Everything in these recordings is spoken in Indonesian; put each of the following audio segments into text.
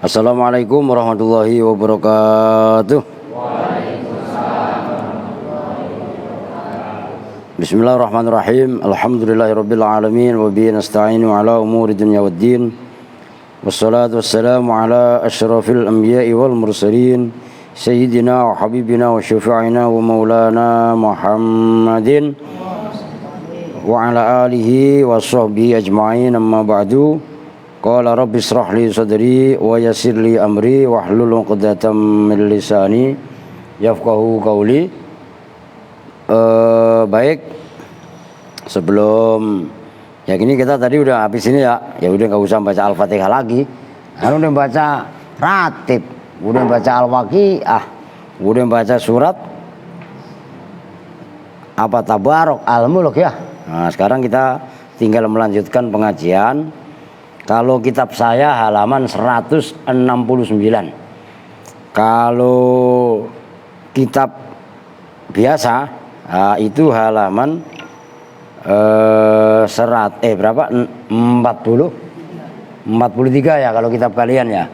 Assalamualaikum warahmatullahi wabarakatuh. Bismillahirrahmanirrahim. Alhamdulillahirabbil alamin wa bihi nasta'inu ala umuri dunya waddin. Wassalatu wassalamu ala asyrafil anbiya'i wal mursalin sayyidina wa habibina wa syafi'ina wa maulana Muhammadin wa ala alihi wa sahbihi ajma'in, amma ba'du. Qala rabbi israh li sadri wa yassir li amri wahlul 'uqdatam min lisani yafqahu qawli. Baik, sebelum ya gini kita tadi udah habis ini ya udah nggak usah baca Al-Fatihah lagi. Udah baca ratib, udah baca Al-Waqiah, udah baca surat apa Tabarok Al-Mulk ya. Nah, sekarang kita tinggal melanjutkan pengajian. Kalau kitab saya halaman 169. Kalau kitab biasa itu halaman 43 ya kalau kitab kalian ya.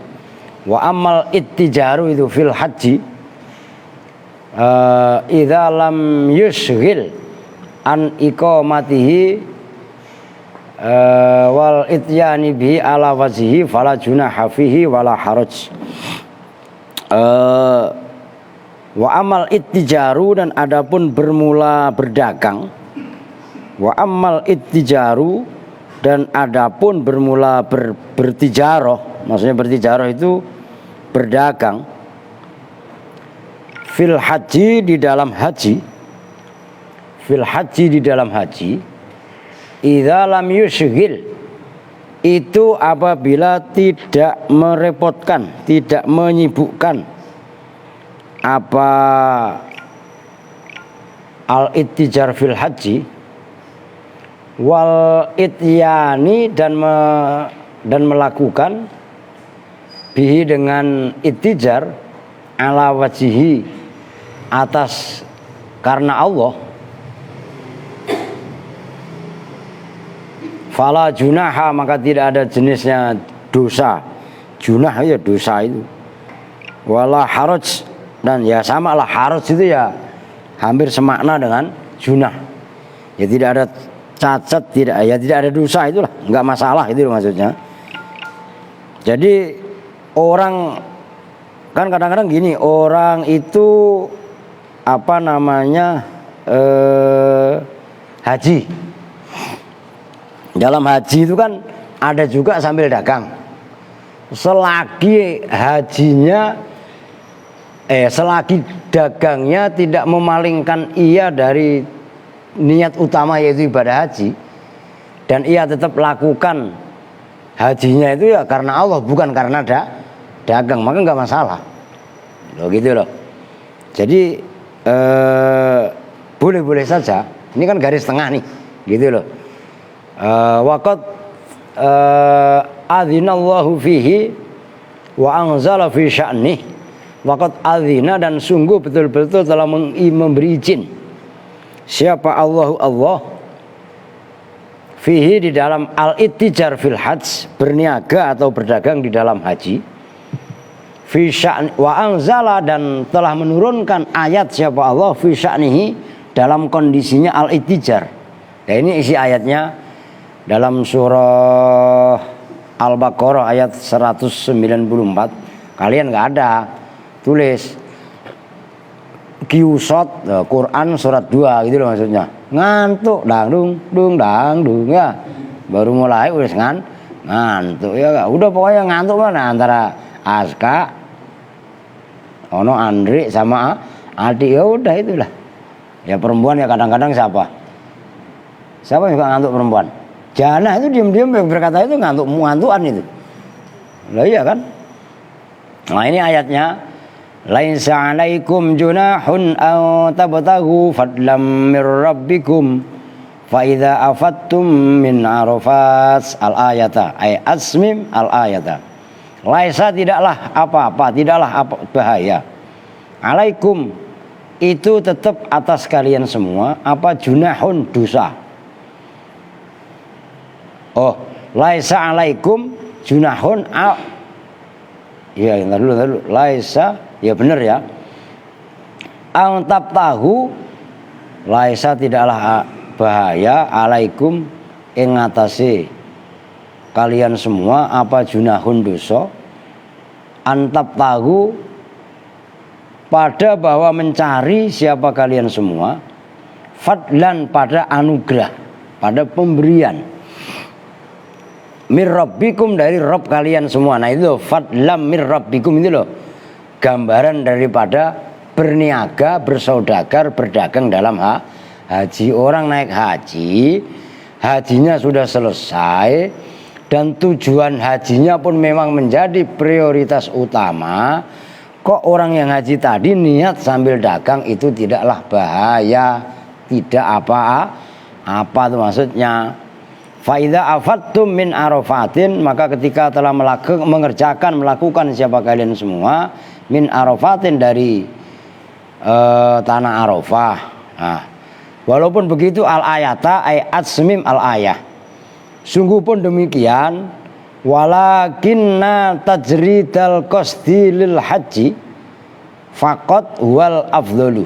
Wa amal ittijaru itu fil haji idza lam yushghil an iqamatihi wal ityani bi ala wajhi fala junaha fihi wala haraj. Wa amal ittijaru, dan adapun bermula berdagang. Wa amal ittijaru, dan adapun bermula bertijaroh, maksudnya bertijaroh itu berdagang. Fil haji, di dalam haji. Fil haji, di dalam haji. Idza lam yushghil, itu apabila tidak merepotkan, tidak menyibukkan apa al-ittijar fil haji wal ityani, dan melakukan bihi dengan ittijar ala wajihi, atas karena Allah. Fala junaha, maka tidak ada jenisnya dosa. Junah ya dosa itu. Wala haraj, dan ya sama lah, haraj itu ya hampir semakna dengan junah. Ya tidak ada cacat, tidak ada dosa, itulah enggak masalah itu maksudnya. Jadi orang kan kadang-kadang gini, orang itu apa namanya haji. Dalam haji itu kan ada juga sambil dagang. Selagi hajinya selagi dagangnya tidak memalingkan ia dari niat utama yaitu ibadah haji, dan ia tetap lakukan hajinya itu ya karena Allah, bukan karena dagang, maka nggak masalah. Loh gitu loh. Jadi boleh-boleh saja. Ini kan garis tengah nih, gitu loh. Waqad adzinallahu fihi wa anzala fi sya'nih. Waqad adzina, dan sungguh betul-betul telah memberi izin siapa Allah fihi, di dalam al-ittijar fil hajj, berniaga atau berdagang di dalam haji. Fi sya'ni wa anzala, dan telah menurunkan ayat siapa Allah fi sya'nihi, dalam kondisinya al-ittijar. Nah, ini isi ayatnya dalam surah Al-Baqarah ayat 194. Kalian nggak ada, tulis Qiyusot Quran surat 2 gitu loh maksudnya. Ngantuk dangdung ya. Baru mulai udah ngantuk ya gak? Udah pokoknya ngantuk mana antara Aska, Ono, Andri sama Adi, ya udah itulah. Ya perempuan ya kadang-kadang siapa yang suka ngantuk perempuan? Jana itu diam-diam berkata itu ngantukan itu. Lah iya kan? Nah ini ayatnya, laisa 'alaikum junahun aw tabtaghu fadlam mir rabbikum fa idza afattum min arafat al-ayata ay asmim al-ayata. Laisa, tidaklah apa-apa, tidaklah bahaya. Alaikum, itu tetap atas kalian semua, apa junahun, dosa. Oh, laisa alaikum junahun Ya, ntar dulu. Laisa, ya benar ya. Antab tahu, laisa tidaklah bahaya alaikum ing ngatasi kalian semua apa junahun dosa antab tahu pada bahwa mencari siapa kalian semua fadlan pada anugerah, pada pemberian mir rabbikum dari Rabb kalian semua. Nah itu fadlam mir rabbikum itu loh gambaran daripada berniaga, bersaudagar, berdagang dalam haji. Orang naik haji, hajinya sudah selesai dan tujuan hajinya pun memang menjadi prioritas utama. Kok orang yang haji tadi niat sambil dagang itu tidaklah bahaya, tidak apa tuh maksudnya. Faida afattum min arafatin, maka ketika telah melakukan siapa kalian semua min arafatin dari tanah Arafah. Nah, walaupun begitu al ayata ayat semim al ayah. Sungguh pun demikian, walakinna tajridal qasdi lil haji faqat wal afdalu.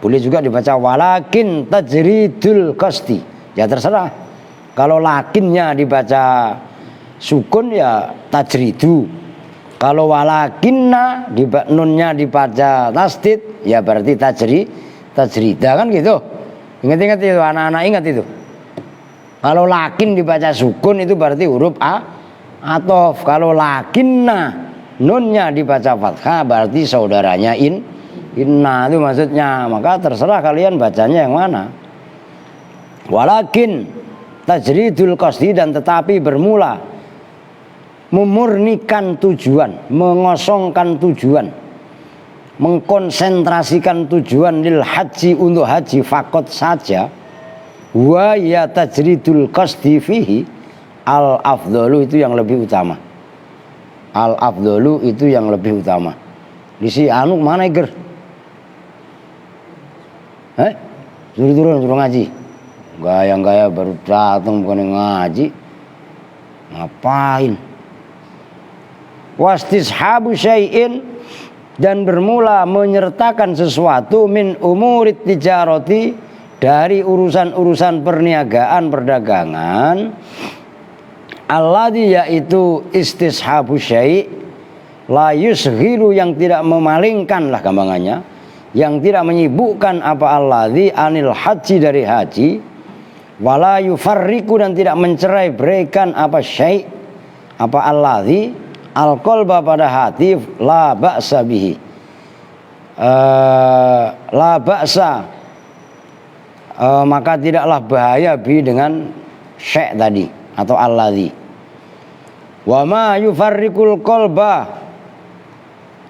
Boleh juga dibaca walakin tajridul qasdi. Ya terserah. Kalau lakinnya dibaca sukun ya tajridu. Kalau walakinna nunnya dibaca tasdid ya berarti tajrida kan gitu. Ingat-ingat itu anak-anak, ingat itu. Kalau lakin dibaca sukun itu berarti huruf atof. Kalau lakinna nunnya dibaca fathah berarti saudaranya inna itu maksudnya. Maka terserah kalian bacanya yang mana. Walakin tajridul qasdi dan tetapi bermula memurnikan tujuan, mengosongkan tujuan, mengkonsentrasikan tujuan lil haji untuk haji fakot saja. Wa ya tajridul qasdi fihi al afdalu itu yang lebih utama. Al afdalu itu yang lebih utama. Di si anu mana iker? Suruh ngaji. Gaya-gaya baru datang bukan ngaji. Ngapain? Wastishabu syai'in dan bermula menyertakan sesuatu min umurit tijarati dari urusan-urusan perniagaan perdagangan alladzi yaitu istishabu syai' la yusghilu yang tidak memalingkan lah gampangannya, yang tidak menyibukkan apa alladzi anil haji dari haji wala yufarriqu dan tidak mencerai beraikan apa syai' apa alladzi al-qalba pada hati la ba'sa bihi. La ba'sa maka tidaklah bahaya bi dengan syai' tadi atau alladzi. Wa ma yufarriqul qalba.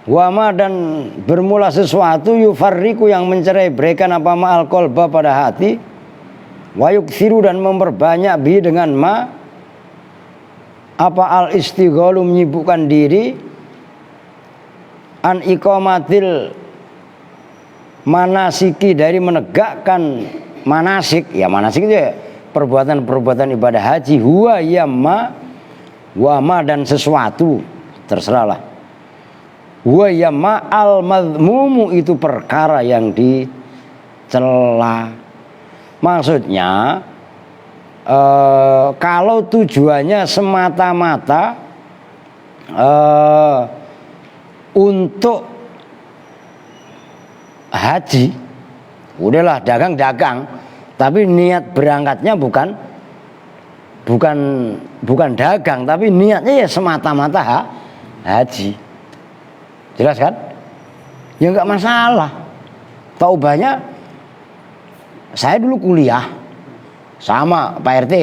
Wa ma dan bermula sesuatu yufarriqu yang mencerai beraikan apa ma al-qalba pada hati. Wa yuksiru dan memperbanyak bi dengan ma apa al istighalu menyibukkan diri an iqamatil manasiki dari menegakkan manasik. Ya manasik itu ya perbuatan-perbuatan ibadah haji. Huwa ya ma wa ma dan sesuatu terserahlah. Huwa ya ma al madhmumu itu perkara yang dicela. Maksudnya kalau tujuannya semata-mata untuk haji, udahlah dagang-dagang, tapi niat berangkatnya bukan dagang, tapi niatnya ya semata-mata haji. Jelas kan? Ya nggak masalah. Taubahnya saya dulu kuliah sama Pak RT,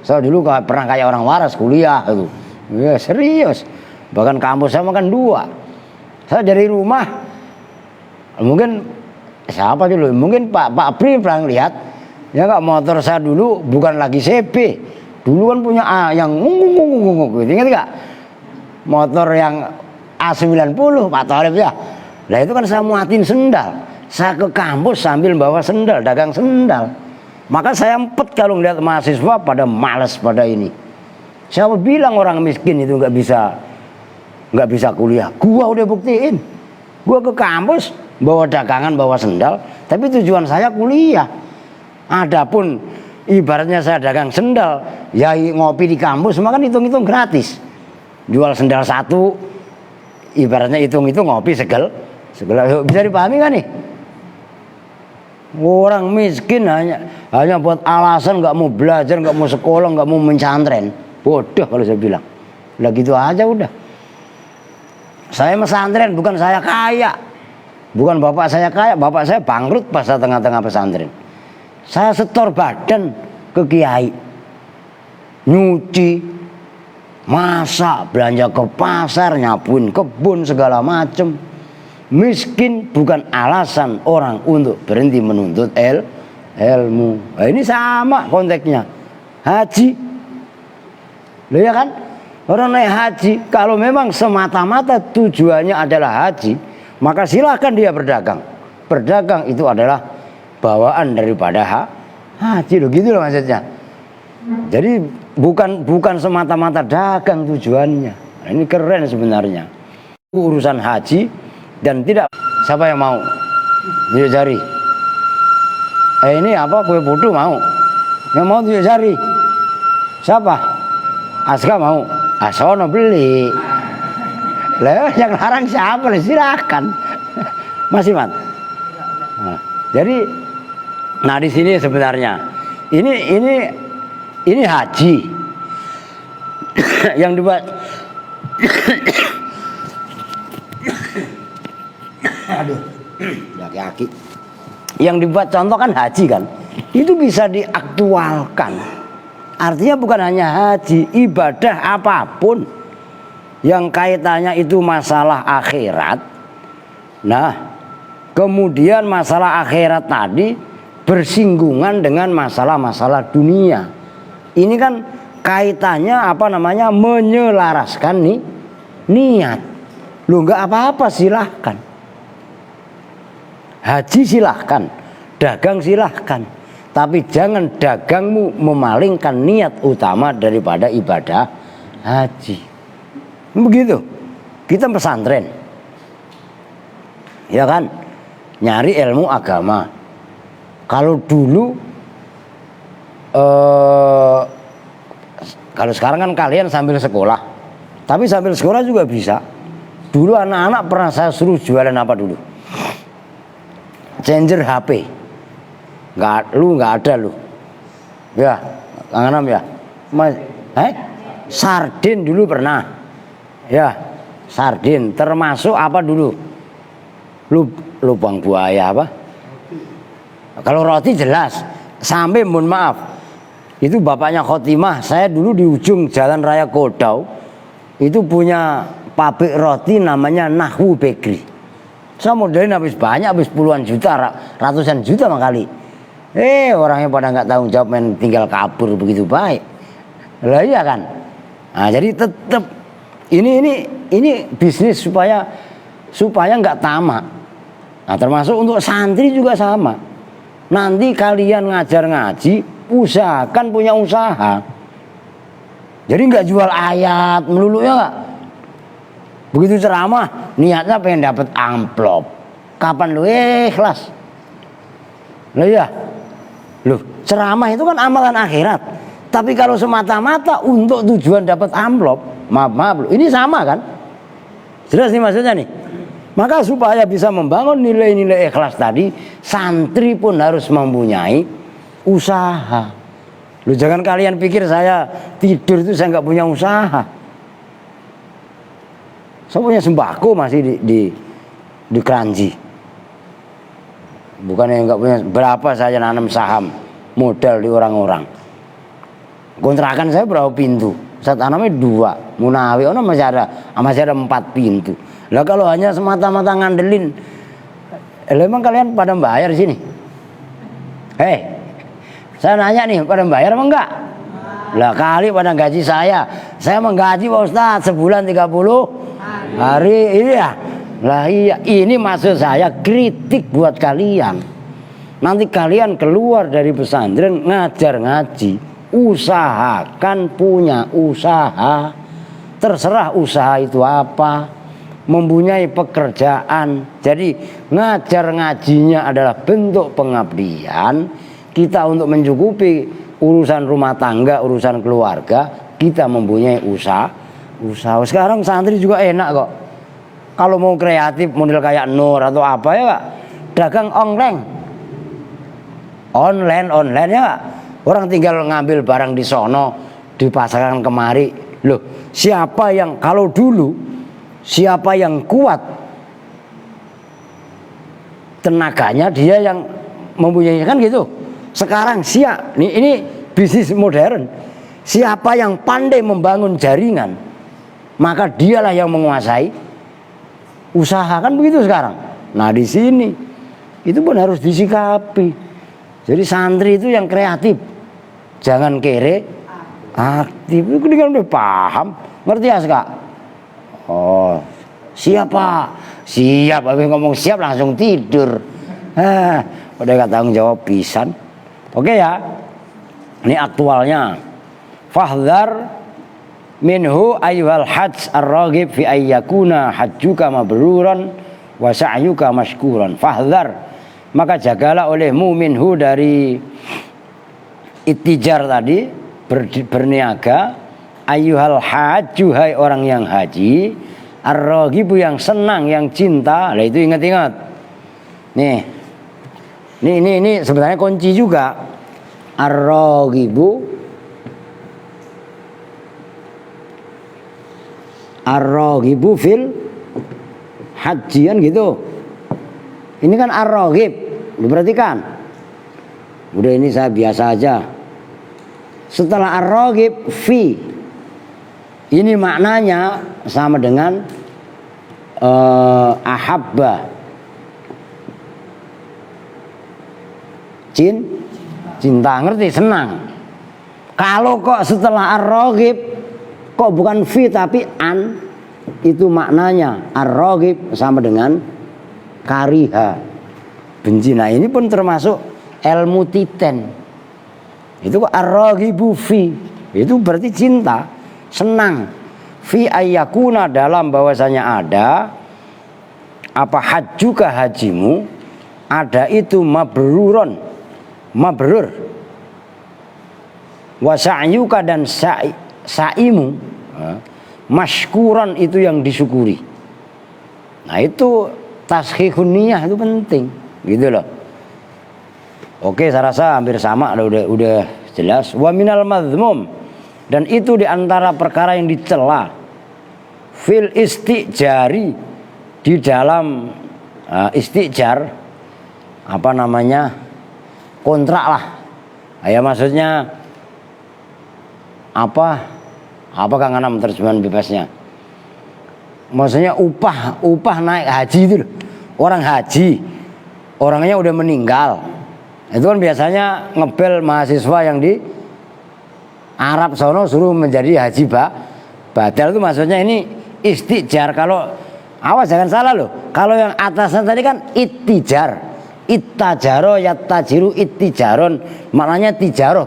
saya dulu pernah kayak orang waras kuliah itu, ya serius. Bahkan kampus saya makan 2. Saya dari rumah, mungkin siapa dulu, mungkin Pak Pri pernah lihat, ya nggak motor saya dulu bukan lagi CB, dulu kan punya yang ngung, ingat nggak? Motor yang A90 Pak Thalib ya. Nah itu kan saya muatin sendal, saya ke kampus sambil bawa sendal, dagang sendal. Maka saya empet kalau ngeliat mahasiswa pada malas pada ini. Siapa bilang orang miskin itu nggak nggak bisa kuliah. Gua udah buktiin. Gua ke kampus bawa dagangan, bawa sendal, tapi tujuan saya kuliah. Adapun ibaratnya saya dagang sendal, ya ngopi di kampus, semua kan hitung-hitung gratis. Jual sendal satu, ibaratnya hitung-hitung ngopi segel. Bisa dipahami kan nih? Orang miskin hanya buat alasan nggak mau belajar, nggak mau sekolah, nggak mau mencantren. Bodoh kalau saya bilang. Udah gitu aja udah. Saya pesantren, bukan saya kaya. Bukan bapak saya kaya, bapak saya bangkrut pas tengah-tengah pesantren. Saya setor badan ke kiai. Nyuci, masak, belanja ke pasar, nyapuin kebun segala macem. Miskin bukan alasan orang untuk berhenti menuntut ilmu. Nah, ini sama konteksnya. Haji. Loh ya kan? Orang naik haji, kalau memang semata-mata tujuannya adalah haji, maka silakan dia berdagang. Berdagang itu adalah bawaan daripada haji. Loh gitu loh maksudnya. Jadi bukan semata-mata dagang tujuannya. Nah, ini keren sebenarnya. Urusan haji dan tidak, siapa yang mau? Tunjuk jari. Ini apa, kue putu mau? Yang mau tunjuk jari? Siapa? Aska mau? Asono beli. Lah yang larang siapa? Silakan. Masih mat. Nah, jadi, nah di sini sebenarnya ini haji yang dibuat. Aduh, aki-aki. Yang dibuat contoh kan haji kan, itu bisa diaktualkan. Artinya bukan hanya haji, ibadah apapun yang kaitannya itu masalah akhirat. Nah, kemudian masalah akhirat tadi bersinggungan dengan masalah-masalah dunia. Ini kan kaitannya menyelaraskan nih niat. Lu nggak apa-apa silahkan. Haji silahkan, dagang silahkan, tapi jangan dagangmu memalingkan niat utama daripada ibadah haji. Begitu. Kita pesantren, ya kan, nyari ilmu agama. Kalau dulu, kalau sekarang kan kalian sambil sekolah, tapi sambil sekolah juga bisa. Dulu anak-anak pernah saya suruh jualan apa dulu? Changer HP. Nggak ada lu. Ya, Kang Anam ya. Sardin dulu pernah. Ya, sardin termasuk apa dulu? Lubang buaya apa? Kalau roti jelas. Sampai mohon maaf. Itu bapaknya Khotimah, saya dulu di ujung Jalan Raya Kodau. Itu punya pabrik roti namanya Nahwu Bakery. Saya modelin habis banyak, habis puluhan juta, ratusan juta makali. Orangnya pada nggak tanggung jawab, main tinggal kabur begitu baik. Lah iya kan. Nah, jadi tetap ini bisnis supaya nggak tamak. Nah, termasuk untuk santri juga sama. Nanti kalian ngajar ngaji, usahakan punya usaha. Jadi nggak jual ayat melulu ya nggak. Begitu ceramah, niatnya pengen dapat amplop. Kapan lu ikhlas? Lah ya, ceramah itu kan amalan akhirat. Tapi kalau semata-mata untuk tujuan dapat amplop, maaf lu, ini sama kan? Jelas nih maksudnya nih. Maka supaya bisa membangun nilai-nilai ikhlas tadi, santri pun harus mempunyai usaha. Jangan kalian pikir saya tidur itu saya nggak punya usaha. Saya punya sembako masih di Kranji. Bukan yang nggak punya, berapa saya nanam saham modal di orang-orang. Kontrakan saya berapa pintu? Saya tanamnya 2. Munawi masih ada 4 pintu. Lah kalau hanya semata-mata ngandelin, emang kalian pada bayar di sini? Saya nanya nih, pada bayar apa enggak? Lah kali pada gaji saya menggaji Pak Ustadz sebulan 30 hari ini ya. Lah iya, ini maksud saya kritik buat kalian. Nanti kalian keluar dari pesantren ngajar ngaji, usahakan punya usaha. terserah usaha itu apa, mempunyai pekerjaan. Jadi ngajar ngajinya adalah bentuk pengabdian kita untuk mencukupi urusan rumah tangga, urusan keluarga. Kita mempunyai usaha. Sekarang santri juga enak kok. Kalau mau kreatif model kayak Nur atau apa ya Kak, dagang online ya Kak. Orang tinggal ngambil barang di sono, dipasarkan kemari. Loh, siapa yang kalau dulu siapa yang kuat tenaganya dia yang mempunyai kan gitu. Sekarang ini bisnis modern. Siapa yang pandai membangun jaringan, maka dialah yang menguasai usaha, kan begitu sekarang. Nah di sini itu pun harus disikapi. Jadi santri itu yang kreatif, jangan kere, aktif. Itu kan udah paham, ngerti ya Kak? Oh, siapa? Siap, habis ngomong siap langsung tidur. Udah gak tanggung jawab pisan. Oke ya, ini aktualnya. Fahdhar minhu ayyuhal hajj ar-raghib fi ayyakuna hajjuka mabruran wa sa'yuka mashkuran. Fahdhar, maka jagalah olehmu minhu dari ittijar tadi, berniaga, ayyuhal hajju, hai orang yang haji, ar-raghibu yang senang, yang cinta. Lah itu ingat-ingat. Nih. Ini sebenarnya kunci juga. Ar-raghibu fil hajian gitu. Ini kan ar-raghib, diperhatikan. Udah ini saya biasa aja. Setelah ar-raghib fi, ini maknanya sama dengan ahabba, cinta, ngerti, senang. Kalau kok setelah ar-raghib kok bukan fi tapi an, itu maknanya ar-raghib sama dengan kariha, benci. Nah ini pun termasuk ilmu titen. Itu ar-raghibu fi, itu berarti cinta, senang. Fi ayyakuna, dalam bahwasanya ada apa hajjuka, hajimu, ada itu mabrur, wa sa'yuka, dan sa'imu, mashkuran, itu yang disyukuri. Nah itu tashihun niyah itu penting, gitu loh. Oke, saya rasa hampir sama, udah jelas. Wa minal madhmum, dan itu diantara perkara yang dicela, fil istijari, di dalam istijar, apa namanya, kontrak lah. Ya maksudnya apa Kang Anam terjemahan bebasnya? Maksudnya upah naik haji itu loh. Orang haji, orangnya udah meninggal. Itu kan biasanya ngebel mahasiswa yang di Arab sono suruh menjadi haji badal, itu maksudnya ini istijar. Kalau awas jangan salah loh. Kalau yang atasnya tadi kan ittijar, ittajaro yattajiru ittijaron, maknanya tijaroh,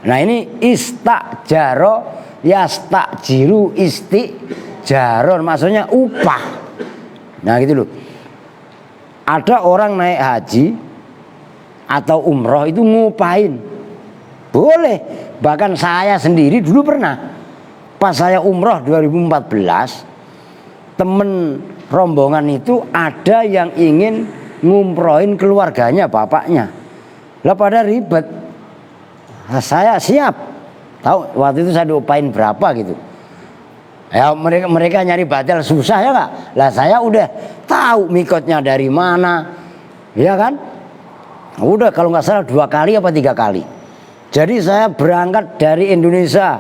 Nah ini istajaro yastajiru istijaron, maksudnya upah. Nah gitu loh. Ada orang naik haji atau umroh itu ngupain, boleh. Bahkan saya sendiri dulu pernah, pas saya umroh 2014, temen rombongan itu ada yang ingin ngumrohin keluarganya, bapaknya. Lah pada ribet, saya siap. Tahu waktu itu saya diupain berapa gitu. Ya mereka nyari badal susah ya Kak. Lah saya udah tahu mikotnya dari mana, ya kan? Udah kalau nggak salah 2 kali apa 3 kali. Jadi saya berangkat dari Indonesia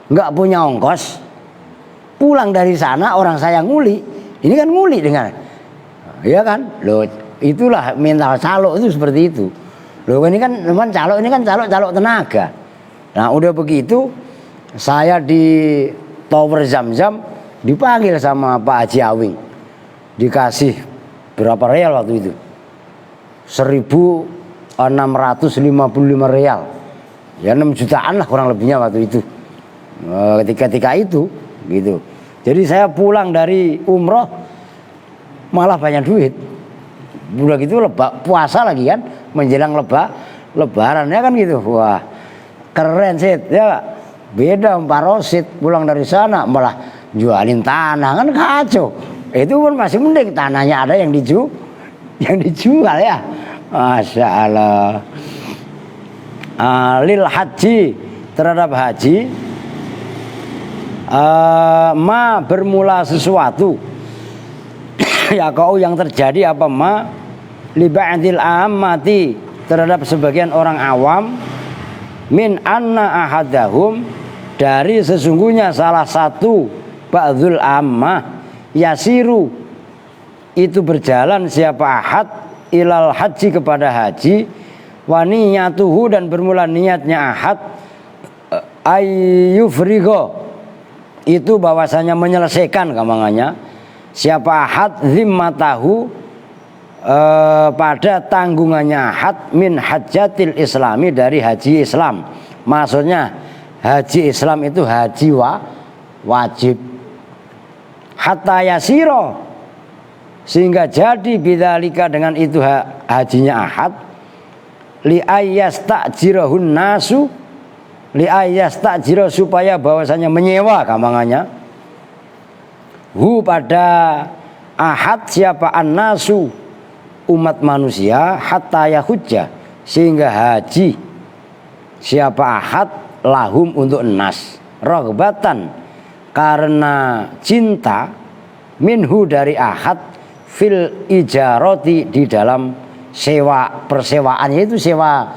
nggak punya ongkos, pulang dari sana orang saya nguli. Ini kan nguli dengan, ya kan? Loh itulah mental calo itu seperti itu. Loh ini kan teman calo, ini kan calo tenaga. Nah udah begitu saya di Tower Zam-Zam dipanggil sama Pak Haji Awing, dikasih berapa real waktu itu? 1.655 real, ya 6 jutaan lah kurang lebihnya waktu itu. Ketika itu gitu. Jadi saya pulang dari umroh malah banyak duit. Udah gitu puasa lagi kan, menjelang lebarannya kan gitu. Wah, keren sih ya. Beda Pak Rosid pulang dari sana malah jualin tanah kan kacau. Itu pun masih mending tanahnya ada yang dijual ya. Masya Allah. Lil haji terhadap haji ma bermula sesuatu ya kau yang terjadi apa ma li ba'dil ammati terhadap sebagian orang awam min anna ahadahum dari sesungguhnya salah satu ba'dul ammah yasiru itu berjalan siapa ahad ilal haji kepada haji wa niyatuhu dan bermula niatnya ahad ayyufrigo itu bahwasanya menyelesaikan gamangannya siapa ahad zimmatahu pada tanggungannya ahad min hajjatil islami dari haji Islam. Maksudnya haji Islam itu haji wajib hatta yasiro sehingga jadi bidzalika dengan itu hajinya ahad li ayyastajirahun nasu li ayyastajiro supaya bahwasanya menyewa gamangannya hu pada ahad siapa an-nasu umat manusia hatta yahujja sehingga haji siapa ahad lahum untuk nas raghbatan karena cinta minhu dari ahad fil ijaroti di dalam persewaannya itu sewa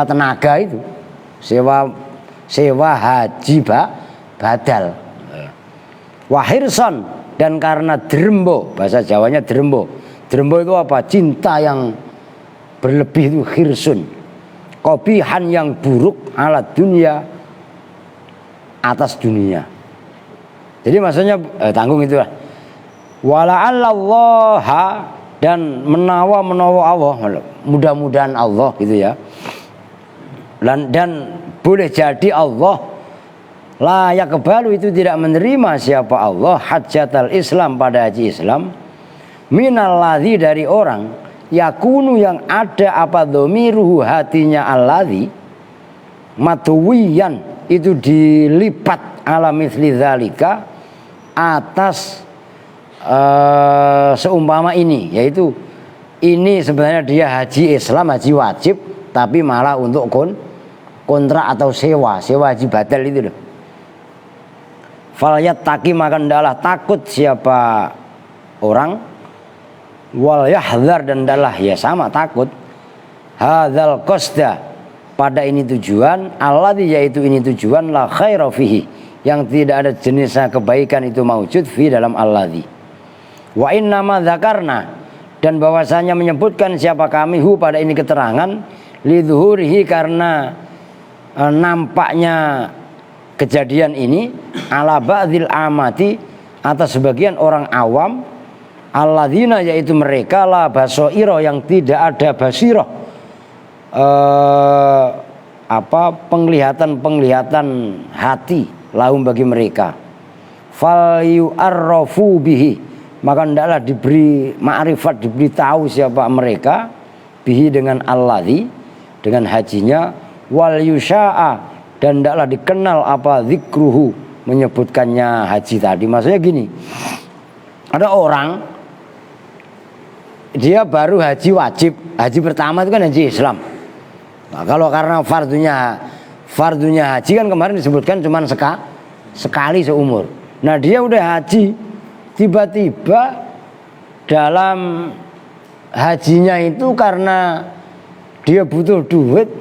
tenaga itu sewa haji badal wahirson dan karena derembo bahasa Jawanya derembo itu apa cinta yang berlebih itu khirsun kobihan yang buruk ala dunia atas dunia. Jadi maksudnya tanggung itu lah wala'allallaha dan menawa Allah mudah-mudahan Allah gitu ya dan boleh jadi Allah layak kebalu itu tidak menerima siapa Allah hajjatal Islam pada haji Islam minalladzi dari orang yakunu yang ada apa dhamiruhu hatinya alladzi matuwiyan itu dilipat ala mithli dzalika atas seumpama ini yaitu ini sebenarnya dia haji Islam haji wajib tapi malah untuk kontrak atau sewa haji badal itu loh. Falyat taki maka adalah takut siapa orang wal yahdzar dan adalah ya sama takut hadzal qasda pada ini tujuan alladzi yaitu ini tujuan la khaira fihi yang tidak ada jenisnya kebaikan itu maujud fi dalam alladzi wa innama dzakarna dan bahwasanya menyebutkan siapa kami hu pada ini keterangan lidzuhurihi karena nampaknya kejadian ini ala ba'dil amati atas sebagian orang awam alladzina yaitu mereka la basoiro yang tidak ada basiroh penglihatan hati lahum bagi mereka fal yu'arrafu bihi maka hendaklah diberi ma'rifat diberi tahu siapa mereka bihi dengan alladzi dengan hajinya wal yusha'a dan hendaklah dikenal apa zikruhu menyebutkannya haji tadi. Maksudnya gini, ada orang dia baru haji wajib, haji pertama itu kan haji Islam. Nah, kalau karena fardunya haji kan kemarin disebutkan cuma sekali seumur. Nah dia udah haji, tiba-tiba dalam hajinya itu karena dia butuh duit,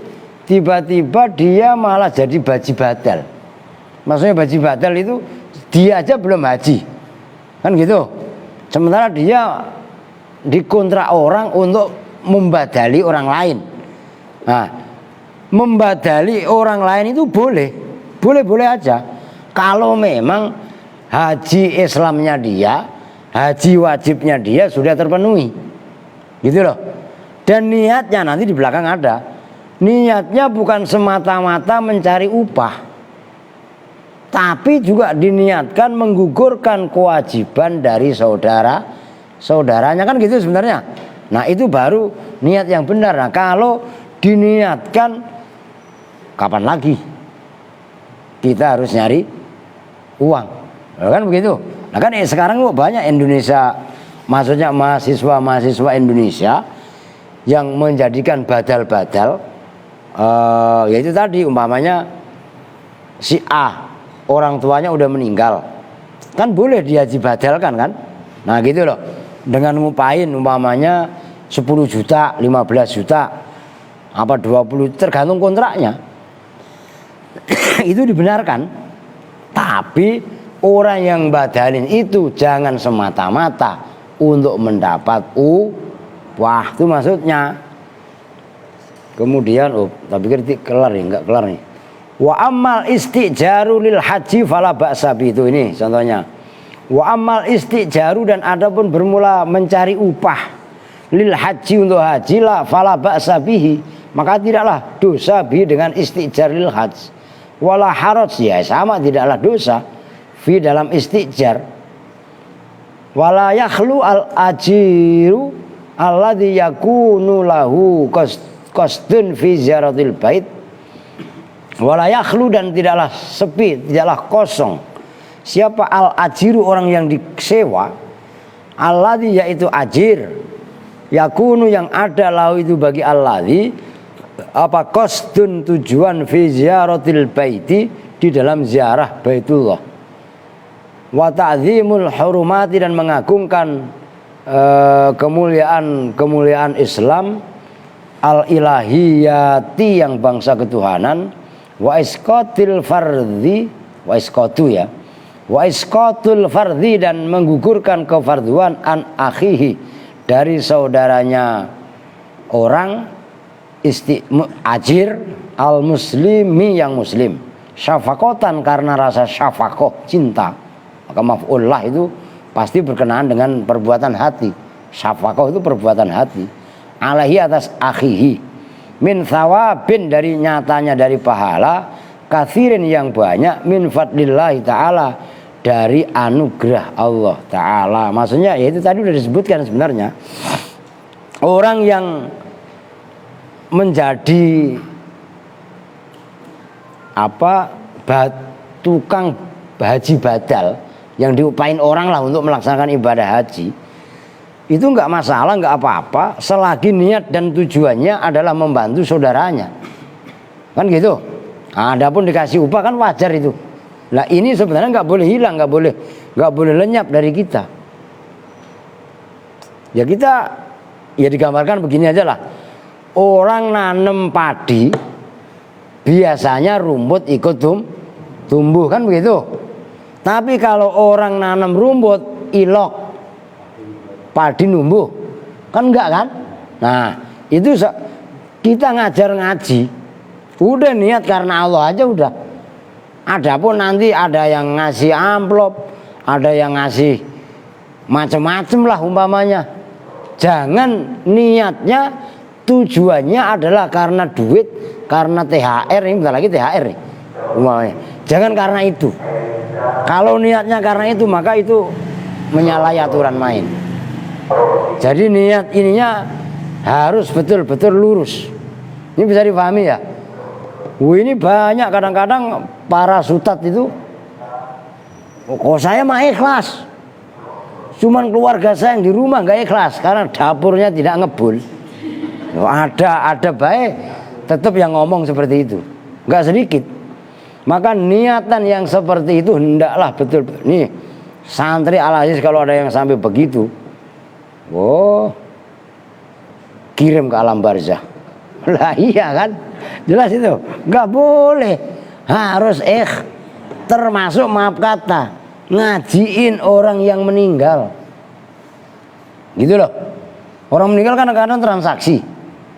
tiba-tiba dia malah jadi baji badal. Maksudnya baji badal itu dia aja belum haji, kan gitu. Sementara dia dikontrak orang untuk membadali orang lain. Nah, membadali orang lain itu boleh aja. Kalau memang haji Islamnya dia, haji wajibnya dia sudah terpenuhi, gitu loh. Dan niatnya nanti di belakang ada. Niatnya bukan semata-mata mencari upah, tapi juga diniatkan menggugurkan kewajiban dari saudaranya, kan gitu sebenarnya. Nah itu baru niat yang benar. Nah kalau diniatkan, kapan lagi kita harus nyari uang, kan begitu. Nah kan sekarang banyak Indonesia, maksudnya mahasiswa Indonesia yang menjadikan badal-badal, yaitu tadi umpamanya si A orang tuanya udah meninggal, kan boleh dia dibadalkan kan. Nah gitu loh, dengan ngupain umpamanya 10 juta, 15 juta, apa 20, tergantung kontraknya. Itu dibenarkan. Tapi orang yang badalin itu jangan semata-mata untuk mendapat wah itu maksudnya. Kemudian tapi kelar nih, enggak kelar nih. Wa amal istijaru lil haji fala ba'sa bi, itu ini contohnya. Wa amal istijaru, dan adapun bermula mencari upah lil haji untuk haji la fala ba'sa bihi, maka tidaklah dosa bi dengan istijar lil haji. Wala haraj, ya sama tidaklah dosa fi dalam istijar. Wala yakhlu al ajiru alladhi yakunu lahu qasdun fi ziyaratil bait. Wala yakhlu, dan tidaklah sepi, tidaklah kosong siapa al ajiru orang yang disewa, alladhi yaitu ajir, yakunu yang ada lahu itu bagi alladhi apa qasdun tujuan fi ziyaratil baiti di dalam ziarah Baitullah, wa ta'zimul hurumati, dan mengagungkan kemuliaan Islam, al ilahiyati yang bangsa ketuhanan, wa isqatil fardhi, wa isqatu ya, wa isqatul fardhi, dan menggugurkan kefarduan an akhihi dari saudaranya orang ajir al muslimi yang muslim, syafakotan karena rasa syafakoh cinta, maka maf'ullah itu pasti berkenaan dengan perbuatan hati. Syafakoh itu perbuatan hati, alaihi atas akhihi, min thawabin dari nyatanya dari pahala, kathirin yang banyak, min fadlillahi ta'ala dari anugerah Allah ta'ala. Maksudnya ya itu tadi sudah disebutkan sebenarnya. Orang yang menjadi tukang haji badal, yang diupain orang lah untuk melaksanakan ibadah haji, itu enggak masalah, enggak apa-apa selagi niat dan tujuannya adalah membantu saudaranya, kan gitu. Nah, adapun dikasih upah kan wajar itu. Nah ini sebenarnya enggak boleh hilang, enggak boleh lenyap dari kita. Ya kita ya digambarkan begini aja lah. Orang nanem padi biasanya rumput ikut tumbuh, kan begitu. Tapi kalau orang nanam rumput ilok, padi numbuh, kan enggak kan. Nah itu kita ngajar ngaji, udah niat karena Allah aja udah. Adapun nanti ada yang ngasih amplop, ada yang ngasih macam-macam lah umpamanya. Jangan niatnya, tujuannya adalah karena duit, karena THR, ini bentar lagi THR nih umpamanya. Jangan karena itu. Kalau niatnya karena itu, maka itu menyalahi aturan main. Jadi niat ininya harus betul-betul lurus. Ini bisa dipahami ya. Ini banyak kadang-kadang para sutat itu, kok saya mah ikhlas, cuman keluarga saya yang di rumah nggak ikhlas karena dapurnya tidak ngebul. Ada baik tetap yang ngomong seperti itu, nggak sedikit. Maka niatan yang seperti itu hendaklah betul. Nih santri Al-Aziz kalau ada yang sampai begitu, kirim ke alam barzah. Lah iya kan, jelas itu. Nggak boleh, harus termasuk maaf kata ngajiin orang yang meninggal. Gitu loh. Orang meninggal kan kadang-kadang transaksi.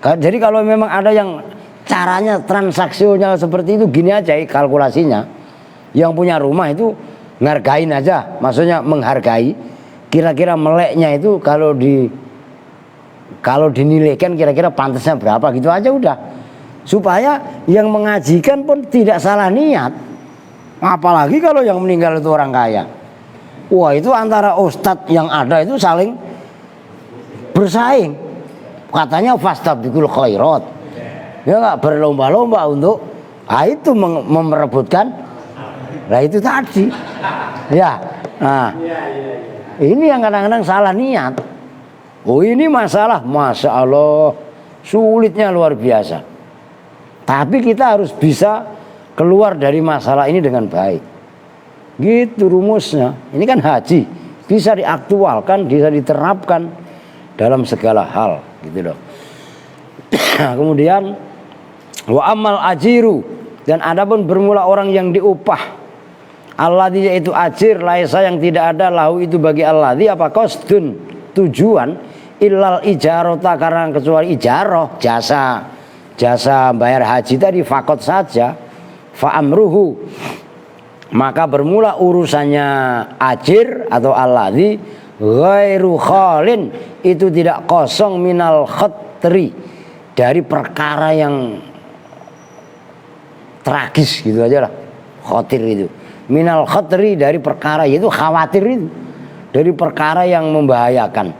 Jadi kalau memang ada yang caranya transaksional seperti itu, gini aja kalkulasinya. Yang punya rumah itu ngargain aja, maksudnya menghargai. Kira-kira meleknya itu kalau dinilaikan kira-kira pantasnya berapa, gitu aja udah. Supaya yang mengajikan pun tidak salah niat. Apalagi kalau yang meninggal itu orang kaya. Wah, itu antara ustadz yang ada itu saling bersaing. Katanya fastabiqul khairat. Ya enggak, berlomba-lomba untuk itu memperebutkan. Nah itu tadi. Ya. Nah. Ini yang kadang-kadang salah niat. Oh, ini masalah, Masya Allah, sulitnya luar biasa. Tapi kita harus bisa keluar dari masalah ini dengan baik. Gitu rumusnya. Ini kan haji, bisa diaktualkan, bisa diterapkan dalam segala hal, gitu loh. Kemudian wa amal ajiru, dan adapun bermula orang yang diupah, alladzi yaitu ajir, laisa yang tidak ada lahu itu bagi alladzi apa qasdun tujuan illal ijarota, karena kecuali ijaroh jasa bayar haji tadi fakot saja. Fa amruhu, maka bermula urusannya ajir atau alladzi ghairu khalin, itu tidak kosong minal khatri, dari perkara yang tragis gitu aja lah, khatir itu. Minal khatri, dari perkara, yaitu khawatir itu, dari perkara yang membahayakan.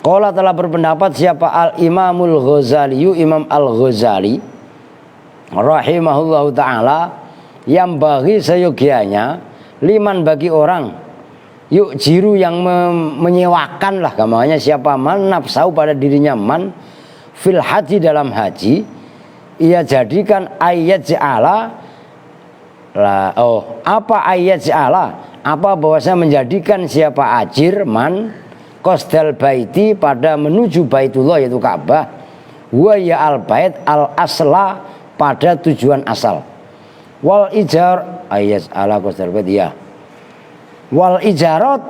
Qala telah berpendapat siapa al-Imamul Ghazali, Imam Al-Ghazali rahimahullahu ta'ala, yang bagi seyogianya liman, bagi orang yuk jiru yang menyewakan lah gamanya, siapa man nafsau pada dirinya man fil haji, dalam haji, ia jadikan ayat ja'ala lah. Oh, apa ayat ja'ala, apa bahwasanya menjadikan siapa ajir man qasdal baiti, pada menuju baitullah yaitu Ka'bah, wa ya al bait al asla, pada tujuan asal. Wal ijar ayat ala qasdal bait, ya. Wal ijarat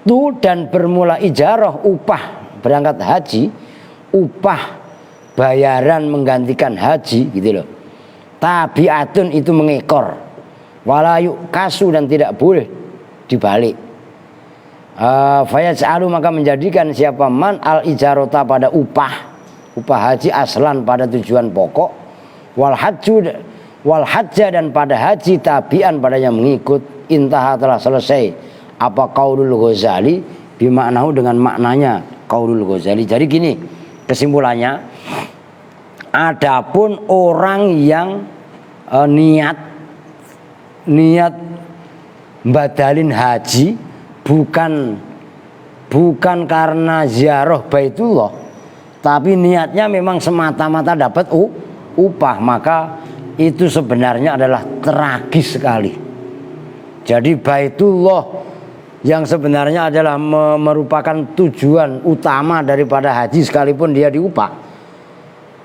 tu, dan bermula ijarah upah berangkat haji, upah bayaran menggantikan haji gitu loh. Tabiatun, itu mengekor, walayu kasu, dan tidak boleh dibalik. Fayaj'alu, maka menjadikan siapa man al ijarota, pada upah haji aslan, pada tujuan pokok, wal hajja, dan pada haji tabian, padanya mengikut. Intaha, telah selesai apa qaulul Ghazali, bimaknahu, dengan maknanya qaulul Ghazali. Jadi gini kesimpulannya, adapun orang yang niat badalin haji bukan karena ziarah Baitullah, tapi niatnya memang semata-mata dapat upah, maka itu sebenarnya adalah tragis sekali. Jadi Baitullah yang sebenarnya adalah merupakan tujuan utama daripada haji, sekalipun dia diupah,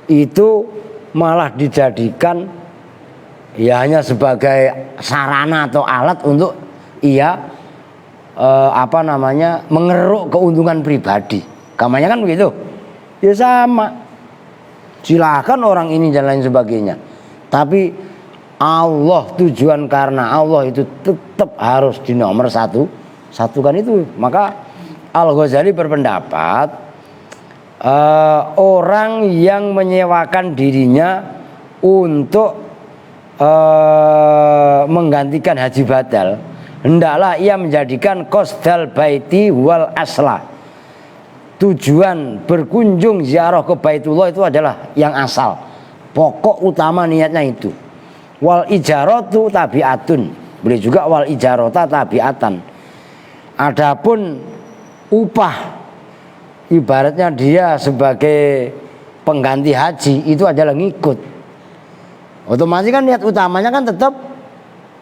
itu malah dijadikan ya hanya sebagai sarana atau alat untuk ia mengeruk keuntungan pribadi. Kamarnya kan begitu. Ya sama. Silakan orang ini dan lain sebagainya. Tapi Allah, tujuan karena Allah itu tetap harus di nomor satukan itu. Maka Al-Ghazali berpendapat orang yang menyewakan dirinya untuk menggantikan haji badal, hendaklah ia menjadikan qasdal baiti wal asla, tujuan berkunjung ziarah ke Baitullah itu adalah yang asal, pokok utama niatnya itu. Wal ijaratu tabiatun, boleh juga wal ijarota tabiatan. Adapun upah, ibaratnya dia sebagai pengganti haji, itu adalah ngikut. Otomatis kan niat utamanya kan tetap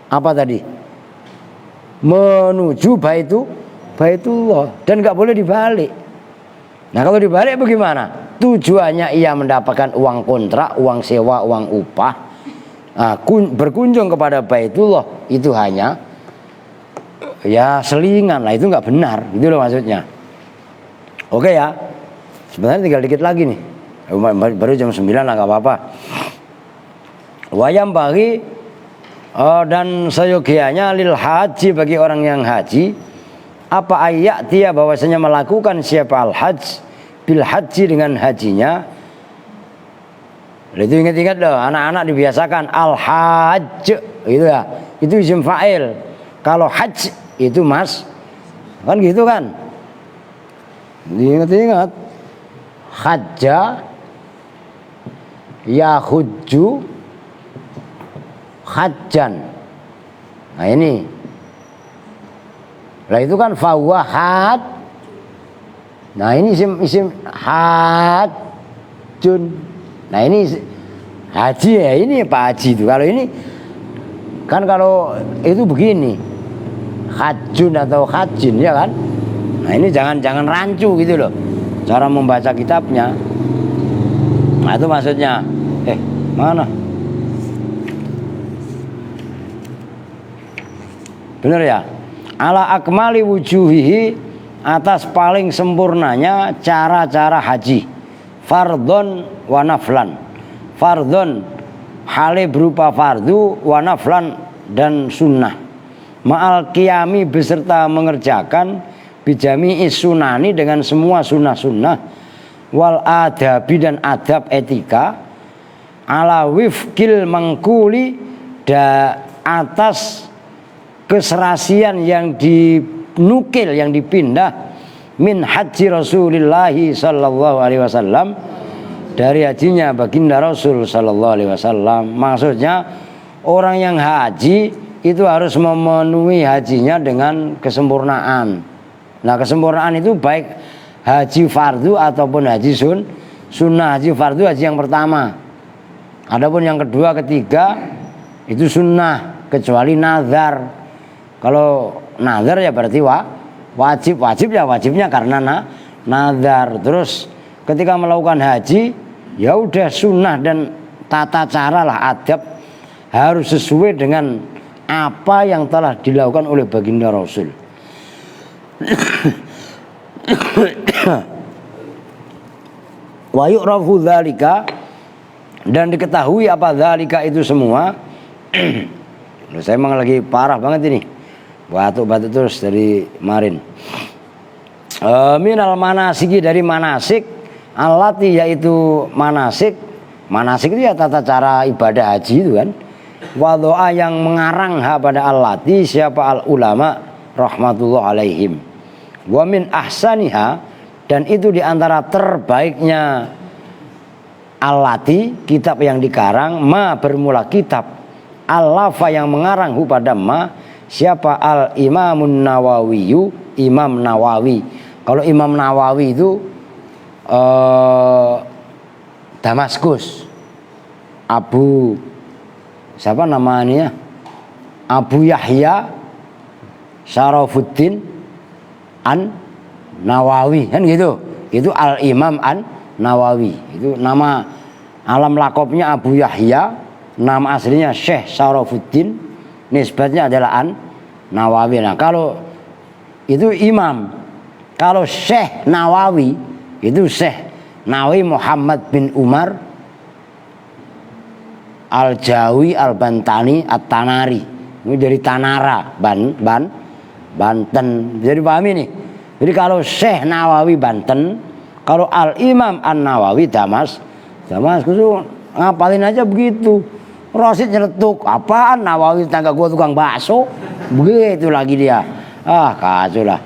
apa tadi? Menuju Baitullah, dan nggak boleh dibalik. Nah kalau dibalik bagaimana? Tujuannya ia mendapatkan uang kontrak, uang sewa, uang upah. Nah, berkunjung kepada Baitullah itu hanya ya selingan lah, itu nggak benar, gitu loh maksudnya. Oke ya, sebenarnya tinggal dikit lagi nih, baru jam 9 lah, nggak apa-apa. Wayam bagi dan seyogianya lil haji, bagi orang yang haji, apa ayat dia bahwasanya melakukan siapa al hajj bil haji, dengan hajinya, Itu ingat-ingat loh, anak-anak dibiasakan al-hajj gitu ya. Itu isim fa'il. Kalau hajj itu mas, kan gitu kan. Diingat-ingat. Hajja ya hujju hajjan. Nah ini. Lah itu kan fahuwa had. Nah ini isim hajjun. Nah ini haji ya, ini Pak Haji itu. Kalau ini kan kalau itu begini, hajjun atau hajjin ya kan. Nah ini jangan rancu gitu loh cara membaca kitabnya. Nah itu maksudnya. Mana? Bener ya? Ala akmali wujuhihi, atas paling sempurnanya cara-cara haji. Fardhon wa naflan. Fardhon hale berupa fardu, wa naflan dan sunnah. Ma'al qiyami beserta mengerjakan bijami sunani dengan semua sunnah-sunnah, wal adabi dan adab etika, ala wifkil mangkuli atas keserasian yang dinukil, yang dipindah min haji Rasulillahi sallallahu alaihi wasallam, dari hajinya baginda Rasul sallallahu alaihi wasallam. Maksudnya orang yang haji itu harus memenuhi hajinya dengan kesempurnaan. Nah kesempurnaan itu baik haji fardu ataupun haji sunnah. Haji fardu haji yang pertama. Adapun yang kedua, ketiga itu sunnah, kecuali nazar. Kalau nazar ya berarti wajib ya, wajibnya karena nazar. Terus ketika melakukan haji ya udah sunnah dan tata cara lah, adab harus sesuai dengan apa yang telah dilakukan oleh baginda Rasul. Wa yu'rafu dzalika, dan diketahui apa dzalika itu semua. Saya memang lagi parah banget ini, batuk-batuk terus dari kemarin. Minal manasiki, dari manasik, allati yaitu manasik. Manasik itu ya tata cara ibadah haji itu kan. Wa doa yang mengarang pada allati, siapa al ulama rahmatullah alaihim. Wa min ahsaniha, dan itu diantara terbaiknya allati, kitab yang dikarang, ma bermula kitab, allafa yang mengarang pada ma, siapa al imamun nawawiyu, Imam Nawawi. Kalau Imam Nawawi itu Damaskus, Abu siapa namanya, Abu Yahya Syarafuddin An Nawawi kan gitu. Itu Al Imam An Nawawi. Itu nama alam lakopnya Abu Yahya, nama aslinya Syekh Syarafuddin, nisbatnya adalah An Nawawi. Nah kalau itu imam, kalau Syekh Nawawi itu Syekh Nawawi Muhammad bin Umar Al-Jawi Al-Bantani At-Tanari. Ini dari Tanara, Banten. Jadi pahami nih. Jadi kalau Syekh Nawawi Banten, kalau Al-Imam An-Nawawi Damaskus itu ngapalin aja begitu. Rosid nyeletuk, apaan Nawawi tetangga gua tukang bakso? Begitu lagi dia. Kacau lah.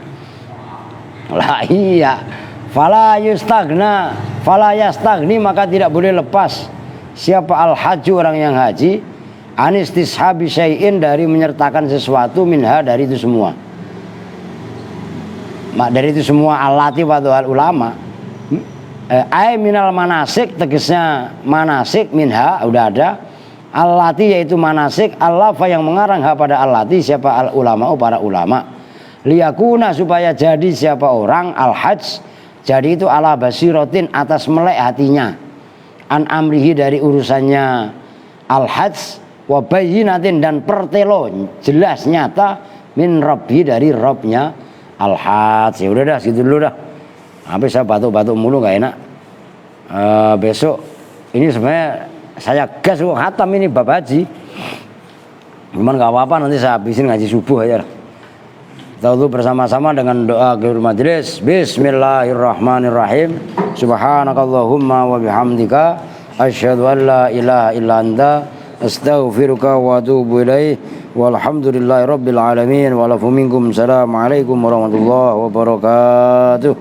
Lah iya. Fala yastagni, maka tidak boleh lepas siapa al-haji, orang yang haji, anistishabi syai'in, dari menyertakan sesuatu, minha, dari itu semua. Dari itu semua alati wa al ulama. Ai minal manasik, tegasnya manasik, minha udah ada. Allati yaitu manasik, allafa yang mengarang pada allati, siapa al ulama, para ulama. Liyakuna, supaya jadi siapa orang al-hajj, jadi itu ala basiratin, atas melek hatinya, an amrihi, dari urusannya al-hajj, wa bayyinatin, dan pertelo jelas nyata, min rabbi, dari robnya al-hajj. Ya udah dah segitu dulu dah. Habis saya batuk-batuk mulu gak enak. Besok ini sebenarnya saya gas khatam ini bab haji. Cuman gak apa-apa, nanti saya habisin ngaji subuh aja. Kita dulu bersama-sama dengan doa akhir majelis. Bismillahirrahmanirrahim. Subhanakallahumma wa bihamdika asyhadu an la ilaha illa anta astaghfiruka wa atubu ilaik. Walhamdulillahirabbil alamin. Wa lakum minkum. Assalamualaikum warahmatullahi wabarakatuh.